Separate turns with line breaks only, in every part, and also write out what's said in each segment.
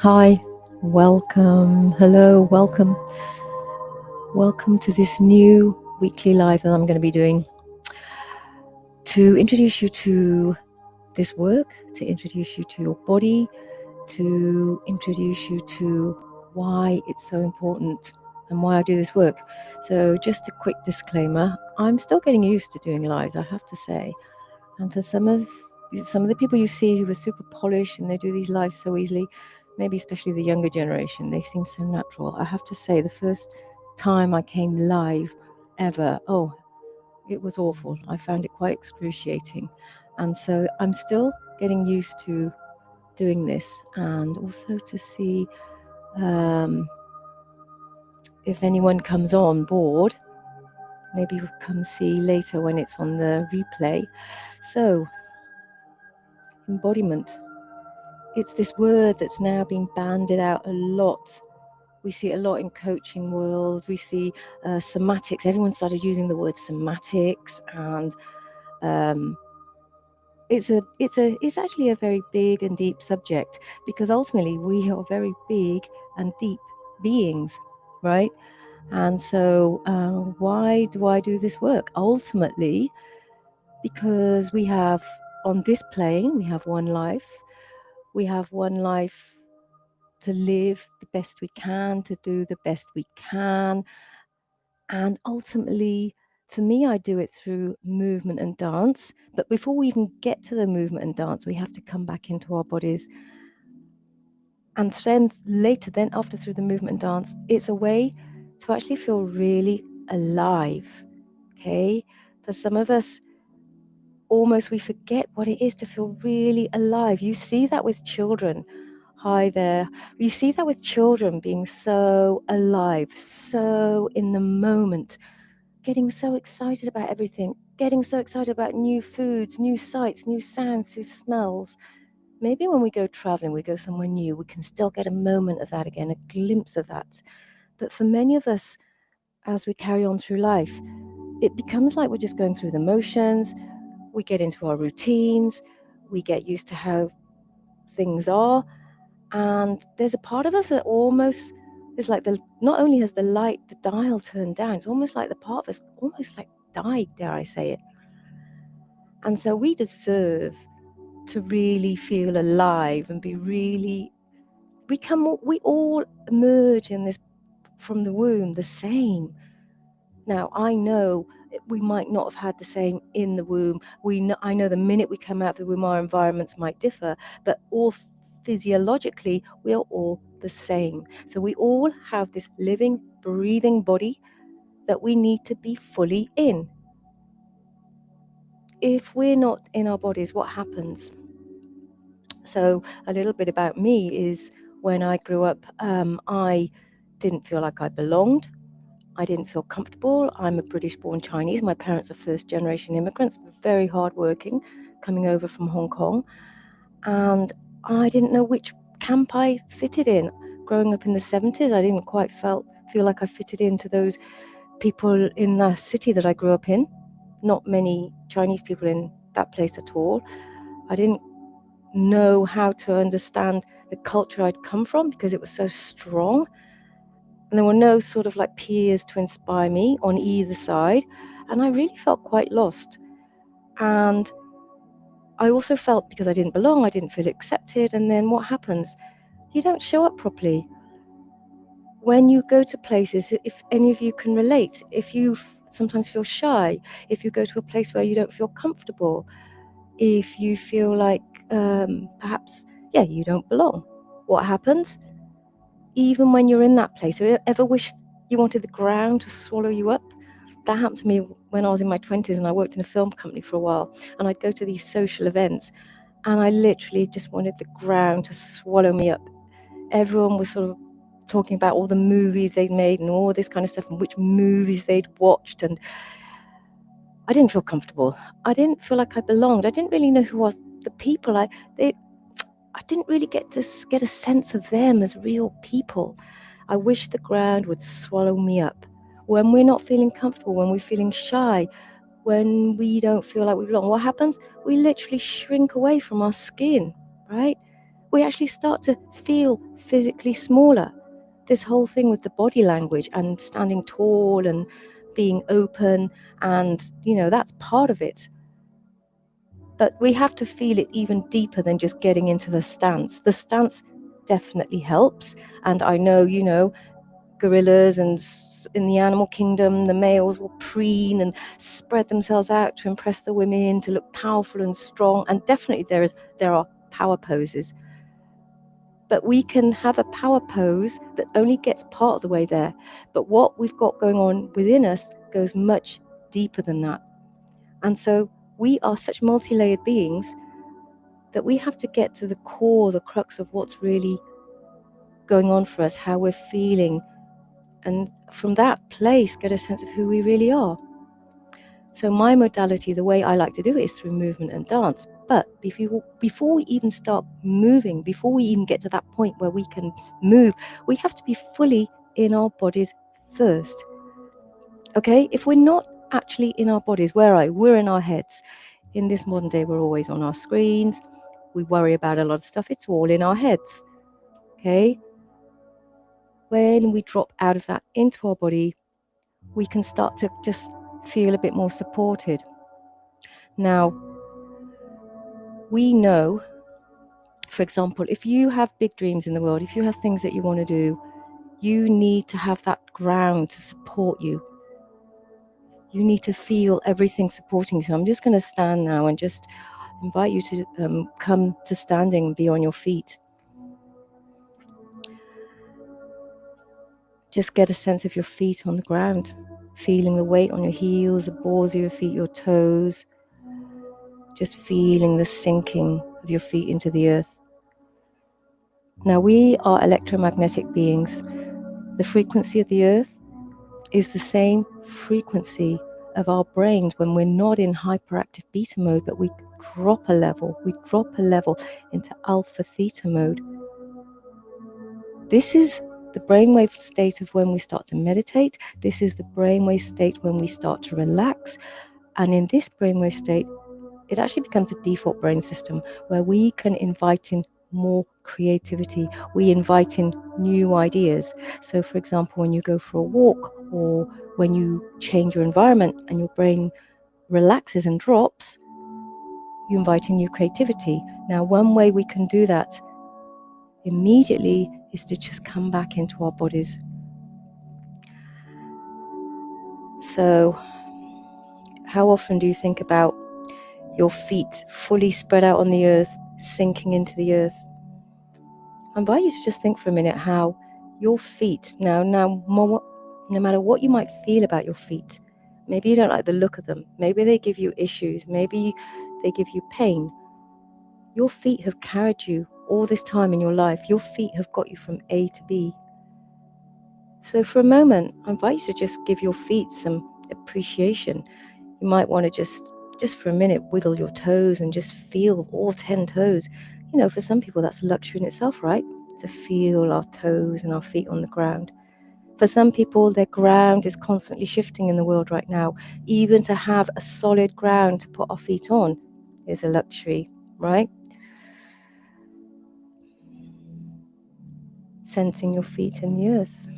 Hi, welcome, hello, welcome. Welcome to this new weekly live that I'm going to be doing to introduce you to this work, to introduce you to your body, to introduce you to why it's so important and why I do this work. So just a quick disclaimer, I'm still getting used to doing lives, I have to say. And for some of the people you see who are super polished and they do these lives so easily, maybe especially the younger generation, they seem so natural. I have to say, the first time I came live ever, it was awful. I found it quite excruciating. And so I'm still getting used to doing this, and also to see if anyone comes on board. Maybe you'll come see later when it's on the replay. So, embodiment. It's this word that's now being bandied out a lot. We see it a lot in coaching world. We see somatics. Everyone started using the word somatics, and it's actually a very big and deep subject, because ultimately we are very big and deep beings, right? And so why do I do this work? Ultimately, because we have, on this plane, we have one life. We have one life to live the best we can, to do the best we can. And ultimately, for me, I do it through movement and dance. But before we even get to the movement and dance, we have to come back into our bodies. And then later, then after through the movement and dance, it's a way to actually feel really alive. Okay? For some of us, almost we forget what it is to feel really alive. You see that with children. Hi there. You see that with children being so alive, so in the moment, getting so excited about everything, getting so excited about new foods, new sights, new sounds, new smells. Maybe when we go traveling, we go somewhere new, we can still get a moment of that again, a glimpse of that. But for many of us, as we carry on through life, it becomes like we're just going through the motions. We get into our routines, we get used to how things are, and there's a part of us that almost is like not only has the dial turned down, it's almost like the part of us almost like died, dare I say it. And so we deserve to really feel alive and be really, we all emerge in this from the womb the same. Now, I know we might not have had the same in the womb. I know the minute we come out of the womb, our environments might differ, but all physiologically, we are all the same. So we all have this living, breathing body that we need to be fully in. If we're not in our bodies, what happens? So a little bit about me is, when I grew up, I didn't feel like I belonged. I didn't feel comfortable. I'm a British-born Chinese. My parents are first-generation immigrants, very hardworking, coming over from Hong Kong. And I didn't know which camp I fitted in. Growing up in the 70s, I didn't quite feel like I fitted into those people in the city that I grew up in. Not many Chinese people in that place at all. I didn't know how to understand the culture I'd come from because it was so strong. And there were no sort of like peers to inspire me on either side. And I really felt quite lost. And I also felt, because I didn't belong, I didn't feel accepted. And then what happens? You don't show up properly. When you go to places, if any of you can relate, if you sometimes feel shy, if you go to a place where you don't feel comfortable, if you feel like perhaps, you don't belong, what happens? Even when you're in that place, have you ever wished you wanted the ground to swallow you up? That happened to me when I was in my 20s and I worked in a film company for a while, and I'd go to these social events and I literally just wanted the ground to swallow me up. Everyone was sort of talking about all the movies they'd made and all this kind of stuff and which movies they'd watched, and I didn't feel comfortable. I didn't feel like I belonged. I didn't really know who was the people. I didn't really get a sense of them as real people. I wish the ground would swallow me up. When we're not feeling comfortable, when we're feeling shy, when we don't feel like we belong, what happens? We literally shrink away from our skin, right? we actually start to feel physically smaller. This whole thing with the body language and standing tall and being open, and that's part of it. But we have to feel it even deeper than just getting into the stance. The stance definitely helps, and I know, gorillas and in the animal kingdom, the males will preen and spread themselves out to impress the women, to look powerful and strong. And definitely there are power poses. But we can have a power pose that only gets part of the way there. But what we've got going on within us goes much deeper than that. And so we are such multi-layered beings that we have to get to the core, the crux of what's really going on for us, how we're feeling, and from that place get a sense of who we really are. So my modality, the way I like to do it, is through movement and dance. But before we even start moving, before we even get to that point where we can move, we have to be fully in our bodies first. Okay? If we're not actually in our bodies, where are we? We're in our heads. In this modern day, we're always on our screens. We worry about a lot of stuff. It's all in our heads. Okay? When we drop out of that into our body, we can start to just feel a bit more supported. Now, we know, for example, if you have big dreams in the world, if you have things that you want to do, you need to have that ground to support you. You need to feel everything supporting you. So I'm just going to stand now and just invite you to come to standing and be on your feet. Just get a sense of your feet on the ground, feeling the weight on your heels, the balls of your feet, your toes, just feeling the sinking of your feet into the earth. Now, we are electromagnetic beings. The frequency of the earth is the same frequency of our brains when we're not in hyperactive beta mode, but we drop a level into alpha theta mode. This is the brainwave state of when we start to meditate. This is the brainwave state when we start to relax. And in this brainwave state, it actually becomes the default brain system where we can invite in more creativity. We invite in new ideas. So, for example, when you go for a walk or when you change your environment and your brain relaxes and drops, you invite in new creativity. Now, one way we can do that immediately is to just come back into our bodies. So, how often do you think about your feet fully spread out on the earth, sinking into the earth? I invite you to just think for a minute how your feet, now no matter what you might feel about your feet, maybe you don't like the look of them, maybe they give you issues, maybe they give you pain. Your feet have carried you all this time in your life. Your feet have got you from A to B. So for a moment, I invite you to just give your feet some appreciation. You might want to just for a minute wiggle your toes and just feel all 10 toes. For some people that's a luxury in itself, right? To feel our toes and our feet on the ground. For some people, their ground is constantly shifting in the world right now. Even to have a solid ground to put our feet on is a luxury, right? Sensing your feet in the earth.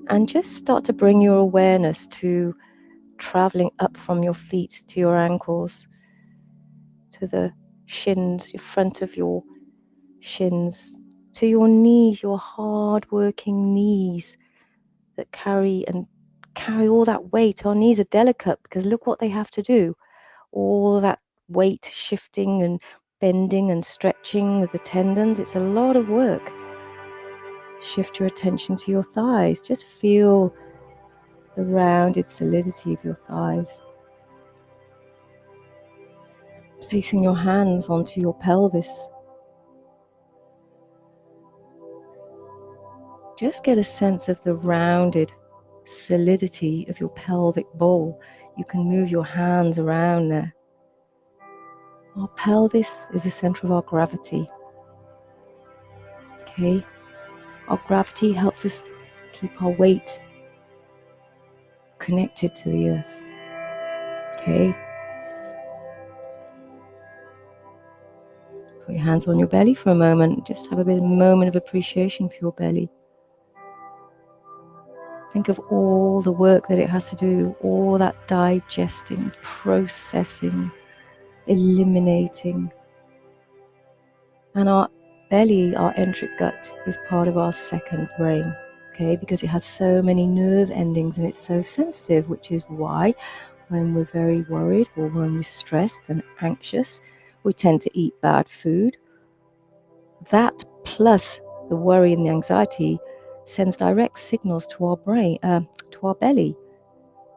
And just start to bring your awareness to traveling up from your feet to your ankles, to the shins, your front of your shins, to your knees, your hard-working knees that carry all that weight. Our knees are delicate because look what they have to do. All that weight shifting and bending and stretching with the tendons. It's a lot of work. Shift your attention to your thighs. Just feel the rounded solidity of your thighs. Placing your hands onto your pelvis. Just get a sense of the rounded solidity of your pelvic bowl. You can move your hands around there. Our pelvis is the center of our gravity. Okay? Our gravity helps us keep our weight connected to the earth. Okay? Put your hands on your belly for a moment. Just have a bit of a moment of appreciation for your belly. Think of all the work that it has to do, all that digesting, processing, eliminating. And our belly, our enteric gut, is part of our second brain, okay, because it has so many nerve endings and it's so sensitive, which is why when we're very worried or when we're stressed and anxious, we tend to eat bad food. That plus the worry and the anxiety sends direct signals to our brain, to our belly.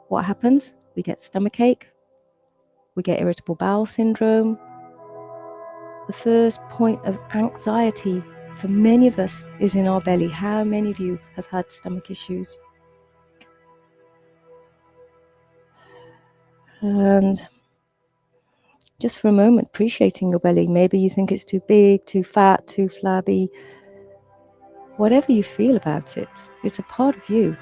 What happens? We get stomachache, we get irritable bowel syndrome. The first point of anxiety for many of us is in our belly. How many of you have had stomach issues? And just for a moment, appreciating your belly. Maybe you think it's too big, too fat, too flabby. Whatever you feel about it, it's a part of you.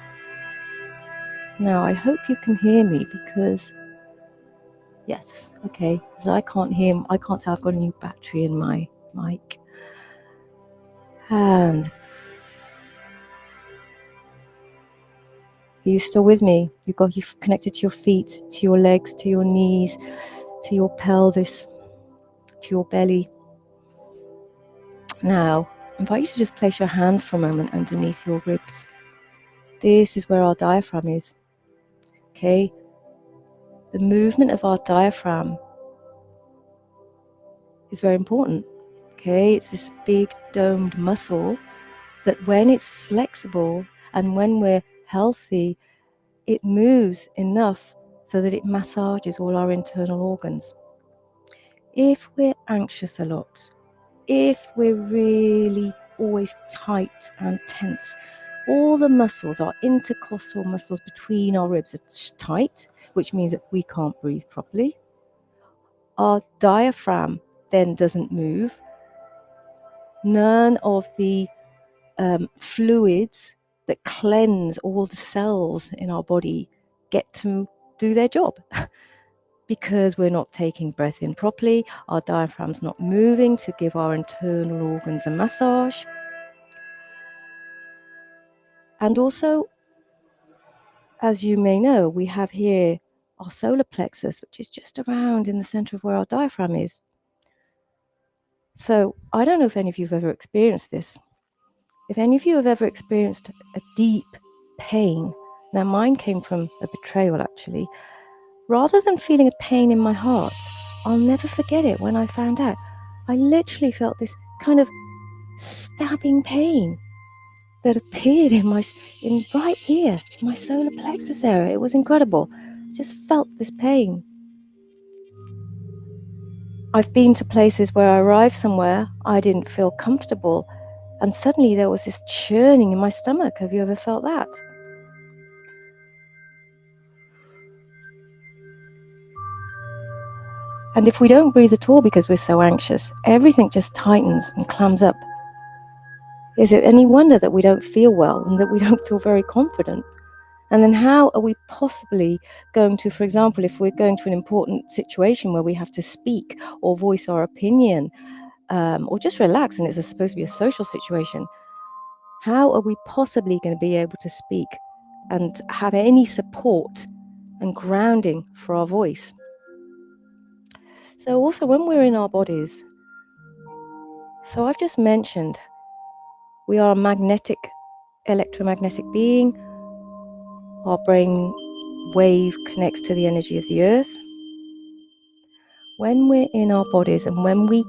Now, I hope you can hear me because, yes, okay, because I can't tell I've got a new battery in my mic. And are you still with me? You've connected to your feet, to your legs, to your knees, to your pelvis, to your belly. Now, I invite you to just place your hands for a moment underneath your ribs. This is where our diaphragm is. Okay? The movement of our diaphragm is very important. Okay? It's this big domed muscle that when it's flexible and when we're healthy, it moves enough so that it massages all our internal organs. If we're anxious a lot, if we're really always tight and tense, all the muscles, our intercostal muscles between our ribs are tight, which means that we can't breathe properly. Our diaphragm then doesn't move. None of the fluids that cleanse all the cells in our body get to do their job. Because we're not taking breath in properly, our diaphragm's not moving to give our internal organs a massage. And also, as you may know, we have here our solar plexus, which is just around in the center of where our diaphragm is. So I don't know if any of you have ever experienced this. If any of you have ever experienced a deep pain, now mine came from a betrayal actually, rather than feeling a pain in my heart, I'll never forget it when I found out. I literally felt this kind of stabbing pain that appeared in right here, my solar plexus area. It was incredible. I just felt this pain. I've been to places where I arrived somewhere, I didn't feel comfortable, and suddenly there was this churning in my stomach. Have you ever felt that? And if we don't breathe at all because we're so anxious, everything just tightens and clams up. Is it any wonder that we don't feel well and that we don't feel very confident? And then how are we possibly going to, for example, if we're going to an important situation where we have to speak or voice our opinion, or just relax and it's supposed to be a social situation, how are we possibly going to be able to speak and have any support and grounding for our voice? So also when we're in our bodies, so I've just mentioned we are a electromagnetic being. Our brain wave connects to the energy of the earth. When we're in our bodies and when we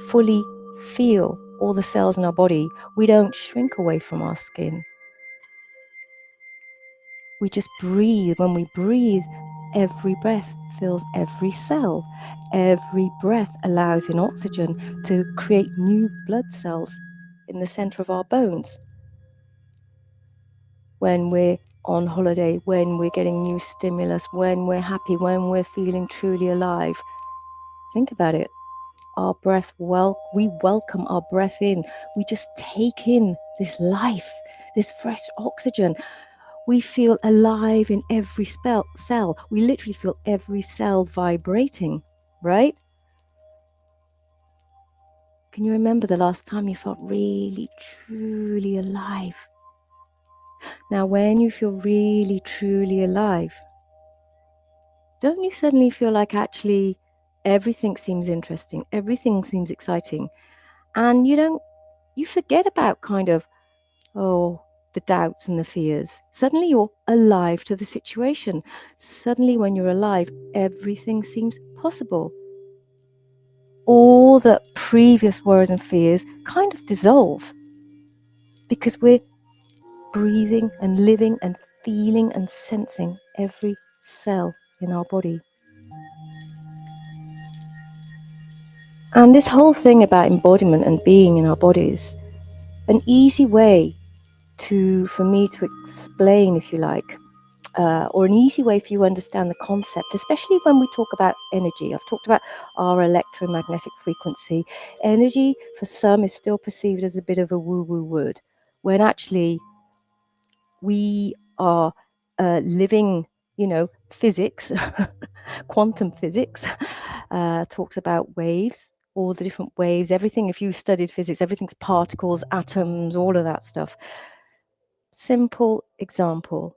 fully feel all the cells in our body, we don't shrink away from our skin. We just breathe. When we breathe, every breath fills every cell. Every breath allows in oxygen to create new blood cells in the center of our bones. When we're on holiday, when we're getting new stimulus, when we're happy, when we're feeling truly alive, think about it. Our breath, we welcome our breath in. We just take in this life, this fresh oxygen. We feel alive in every cell. We literally feel every cell vibrating, right? Can you remember the last time you felt really, truly alive? Now, when you feel really, truly alive, don't you suddenly feel like actually everything seems interesting, everything seems exciting, and you forget about kind of, the doubts and the fears. Suddenly you're alive to the situation. Suddenly when you're alive, everything seems possible. All the previous worries and fears kind of dissolve because we're breathing and living and feeling and sensing every cell in our body. And this whole thing about embodiment and being in our bodies, an easy way for me to explain, if you like, or an easy way for you to understand the concept, especially when we talk about energy. I've talked about our electromagnetic frequency. Energy, for some, is still perceived as a bit of a woo-woo word, when actually we are living, physics, quantum physics, talks about waves, all the different waves, everything. If you studied physics, everything's particles, atoms, all of that stuff. Simple example.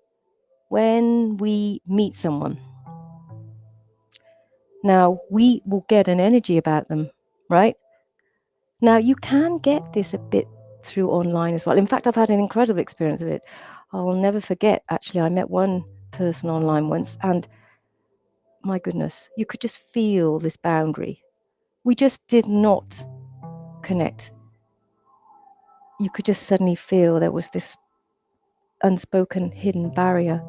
When we meet someone, now we will get an energy about them, right? Now you can get this a bit through online as well. In fact, I've had an incredible experience of it. I'll never forget, actually, I met one person online once, and my goodness, you could just feel this boundary. We just did not connect. You could just suddenly feel there was this unspoken hidden barrier.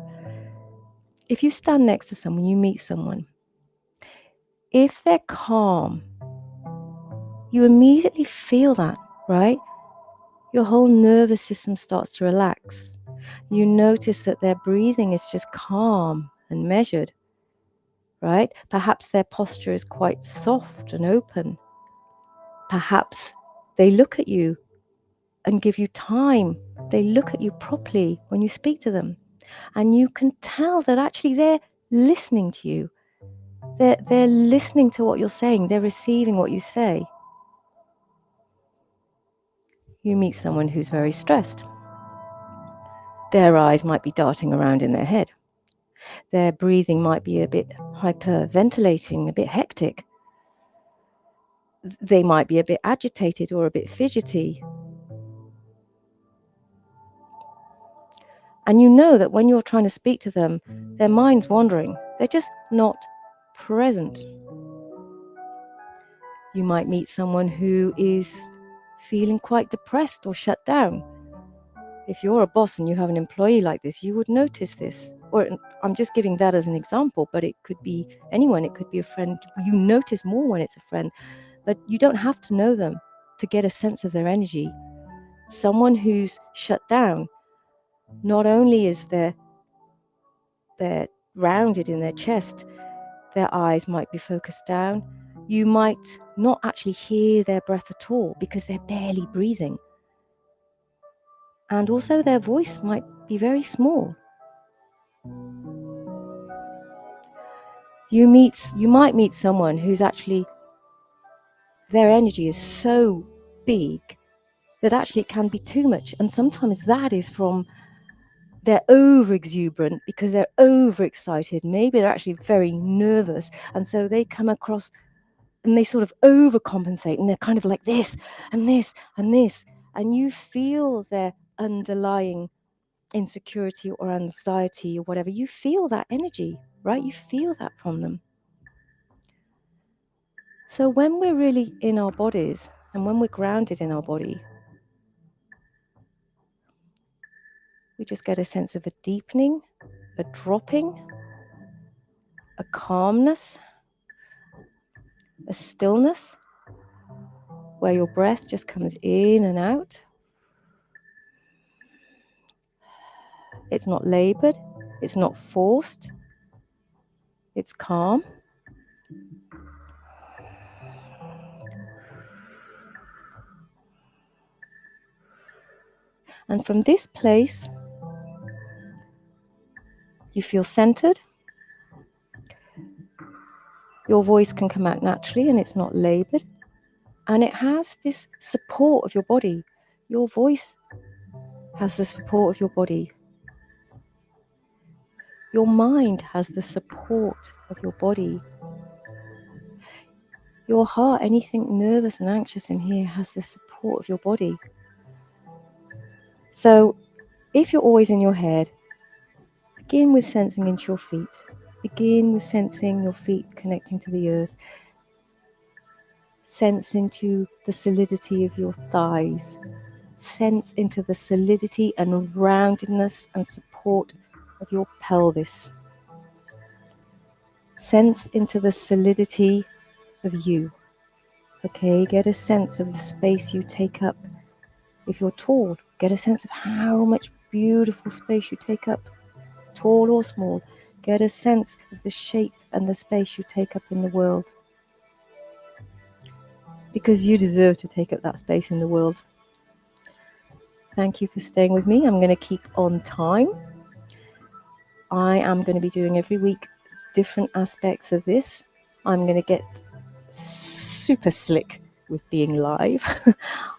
If you stand next to someone, you meet someone, if they're calm, you immediately feel that, right? Your whole nervous system starts to relax. You notice that their breathing is just calm and measured, right? Perhaps their posture is quite soft and open. Perhaps they look at you and give you time. They look at you properly when you speak to them. And you can tell that actually they're listening to you. They're listening to what you're saying. They're receiving what you say. You meet someone who's very stressed. Their eyes might be darting around in their head. Their breathing might be a bit hyperventilating, a bit hectic. They might be a bit agitated or a bit fidgety. And you know that when you're trying to speak to them, their mind's wandering. They're just not present. You might meet someone who is feeling quite depressed or shut down. If you're a boss and you have an employee like this, you would notice this. Or I'm just giving that as an example, but it could be anyone. It could be a friend. You notice more when it's a friend, but you don't have to know them to get a sense of their energy. Someone who's shut down, not only is they're rounded in their chest, their eyes might be focused down. You might not actually hear their breath at all because they're barely breathing. And also their voice might be very small. You might meet someone who's actually, their energy is so big that actually it can be too much. And sometimes that is from they're over exuberant because they're overexcited. Maybe they're actually very nervous. And so they come across and they sort of overcompensate and they're kind of like this and this and this. And you feel their underlying insecurity or anxiety or whatever. You feel that energy, right? You feel that from them. So when we're really in our bodies and when we're grounded in our body, we just get a sense of a deepening, a dropping, a calmness, a stillness, where your breath just comes in and out. It's not labored, it's not forced, it's calm. And from this place, you feel centered. Your voice can come out naturally and it's not labored. And it has this support of your body. Your voice has the support of your body. Your mind has the support of your body. Your heart, anything nervous and anxious in here, has the support of your body. So if you're always in your head, begin with sensing into your feet. Begin with sensing your feet connecting to the earth. Sense into the solidity of your thighs. Sense into the solidity and roundedness and support of your pelvis. Sense into the solidity of you. Okay, get a sense of the space you take up. If you're tall, get a sense of how much beautiful space you take up, tall or small. Get a sense of the shape and the space you take up in the world. Because you deserve to take up that space in the world. Thank you for staying with me. I'm going to keep on time. I am going to be doing every week different aspects of this. I'm going to get super slick with being live.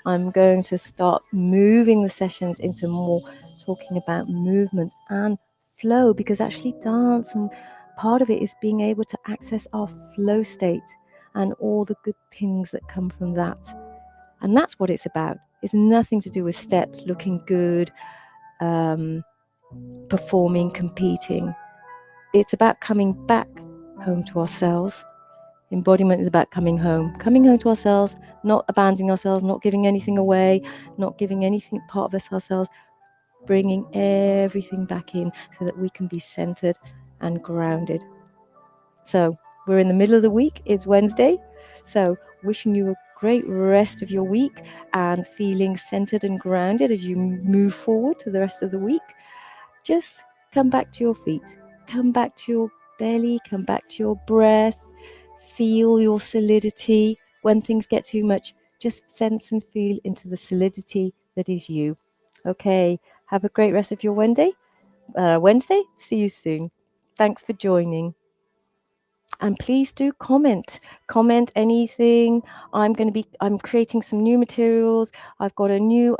I'm going to start moving the sessions into more talking about movement and flow, because actually dance, and part of it is being able to access our flow state and all the good things that come from that. And that's what it's about. It's nothing to do with steps, looking good, performing, competing. It's about coming back home to ourselves. Embodiment is about coming home to ourselves, not abandoning ourselves, not giving anything away, not giving anything part of us ourselves, bringing everything back in so that we can be centered and grounded. So we're in the middle of the week. It's Wednesday. So wishing you a great rest of your week and feeling centered and grounded as you move forward to the rest of the week. Just come back to your feet, come back to your belly, come back to your breath. Feel your solidity. When things get too much, just sense and feel into the solidity that is you. Okay, have a great rest of your Wednesday. See you soon. Thanks for joining. And please do comment anything. I'm creating some new materials. I've got a new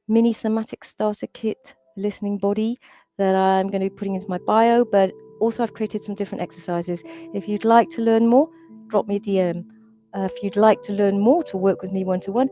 mini somatic starter kit listening body that I'm going to be putting into my bio, but also I've created some different exercises. If you'd like to learn more, drop me a DM. If you'd like to learn more to work with me one-to-one,